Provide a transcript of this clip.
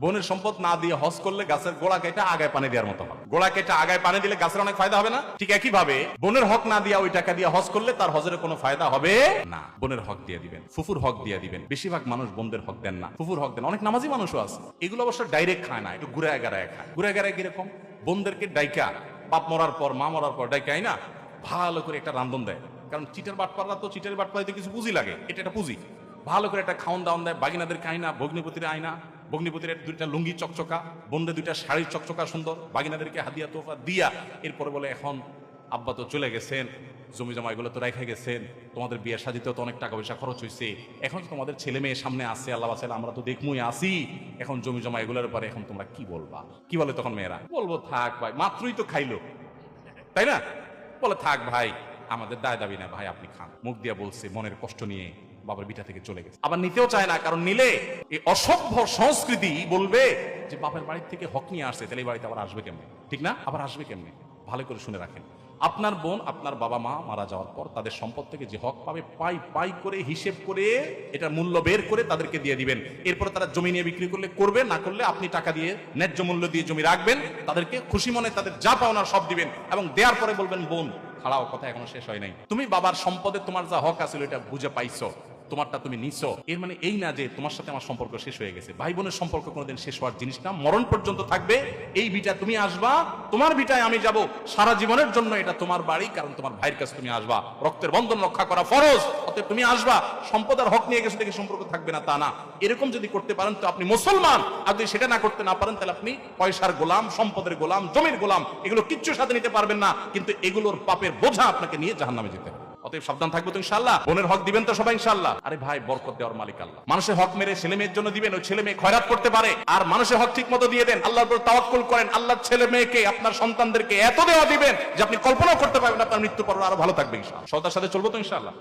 বোনের সম্পদ না দিয়ে হজ করলে গাছের গোড়া কেটে আগায় পানি দেওয়ার মতো হবে। গোড়া কেটে আগায় পানি দিলে গাছের অনেক ফায়দা হবে না? ঠিক একই ভাবে বোনের হক না দিয়া ওই টাকা দিয়ে হজ করলে তার হজের কোনো ফায়দা হবে না। বোনের হক দিয়ে দিবেন, ফুফুর হক দিয়ে দিবেন। বেশিরভাগ মানুষ বোনদের হক দেন না, ফুফুর হক দেন। অনেক নামাজি মানুষও আছে, এগুলো অবশ্য ডাইরেক্ট খায় না, একটু ঘুরে এগারায় খায়। ঘুরে এগারায় কিরকম? বোনদেরকে ডাইকা, বাপ মরার পর মা মরার পর ডাইকাই না, ভালো করে একটা রান্ধন দেয়। কারণ চিটার বাটপাররা তো চিটার বাটপারিতে কিছু পুঁজি লাগে, এটা একটা পুঁজি। ভালো করে একটা খাওন দাওয়ান দেয়, বাগিনাদের আয়না, ভগ্নিপতির আয়না, ভগ্নিপতির দুইটা লুঙ্গি চকচকা, বোনদের দুইটা শাড়ির চকচকা সুন্দর, বাগিনাদেরকে হাদিয়া তোফা দিয়া এরপরে বলে এখন আব্বা তো চলে গেছেন, জমি জমা এগুলো তো রেখে গেছেন, তোমাদের বিয়ে সাজিতেও তো অনেক টাকা পয়সা খরচ হয়েছে, এখন তো তোমাদের ছেলে মেয়ে সামনে আসছে, আল্লাহ বাছাইলে আমরা তো দেখমুই আসি, এখন জমি জমা এগুলোর ব্যাপারে এখন তোমরা কি বলবা? কি বলে তখন মেয়েরা? বলবো থাক ভাই, মাত্রই তো খাইলো, তাই না? বলে থাক ভাই, আমাদের দায় দাবি না ভাই, আপনি খান। মুখ দিয়া বলছে, মনের কষ্ট নিয়ে বাবার বিটা থেকে চলে গেছে। আবার নিতেও চায় না, কারণ নিলে এই অসভ্য সংস্কৃতি বলবে যে বাপের বাড়ির থেকে হক নিয়ে আসছে, তাহলে এই বাড়িতে আবার আসবে কেমনে? ঠিক না? আবার আসবে কেমনে? ভালো করে শুনে রাখেন, আপনার বোন আপনার বাবা মা মারা যাওয়ার পর তাদের সম্পদ থেকে যে হক পাবে, পাই পাই করে হিসেব করে এটার মূল্য বের করে তাদেরকে দিয়ে দিবেন। এরপরে তারা জমি নিয়ে বিক্রি করলে করবে, না করলে আপনি টাকা দিয়ে ন্যায্য মূল্য দিয়ে জমি রাখবেন, তাদেরকে খুশি মনে তাদের যা পাওনার সব দিবেন, এবং দেওয়ার পরে বলবেন, বোন খাড়াও, কথা এখনো শেষ হয় নাই, তুমি বাবার সম্পদে তোমার যা হক আছে এটা বুঝে পাইছো, তোমারটা তুমি নিছো। এর মানে এই না যে তোমার সাথে আমার সম্পর্ক শেষ হয়ে গেছে। ভাই বোনের সম্পর্ক কোনোদিন শেষ হওয়ার জিনিস না, মরণ পর্যন্ত থাকবে। এই বিটা তুমি আসবা, তোমার বিটায় আমি যাব, সারা জীবনের জন্য এটা তোমার বাড়ি, কারণ তোমার ভাইয়ের কাছে তুমি আসবা, রক্তের বন্ধন রক্ষা করা ফরজ, অতএব তুমি আসবা। সম্পদ আর হক নিয়ে গেছে দেখে সম্পর্ক থাকবে না তা না। এরকম যদি করতে পারেন তো আপনি মুসলমান, আর যদি সেটা না করতে না পারেন তাহলে আপনি পয়সার গোলাম, সম্পদের গোলাম, জমির গোলাম, এগুলো কিচ্ছু সাথে নিতে পারবেন না, কিন্তু এগুলোর পাপের বোঝা আপনাকে নিয়ে জাহান্নামে যেতে হবে। অতএব সাবধান থাকবো তো ইনশাআল্লাহ। বোনের হক দিবেন তো সবাই ইনশাআল্লাহ। আরে ভাই, বরকত দেওয়ার মালিক আল্লাহ। মানুষের হক মেরে ছেলে মেয়ের জন্য দিবেন, ওই ছেলে মেয়ে খয়রাত করতে পারে। আর মানুষের হক ঠিক মতো দিয়ে দেন, আল্লাহর উপর তাওয়াক্কুল করেন, আল্লাহর ছেলে মেয়েকে, আপনার সন্তানদেরকে এত দেওয়া দিবেন যে আপনি কল্পনাও করতে পারবেন আপনার মৃত্যুর পর আরো ভালো থাকবে ইনশাআল্লাহ। সদার সাথে চলবো তো ইনশাআল্লাহ।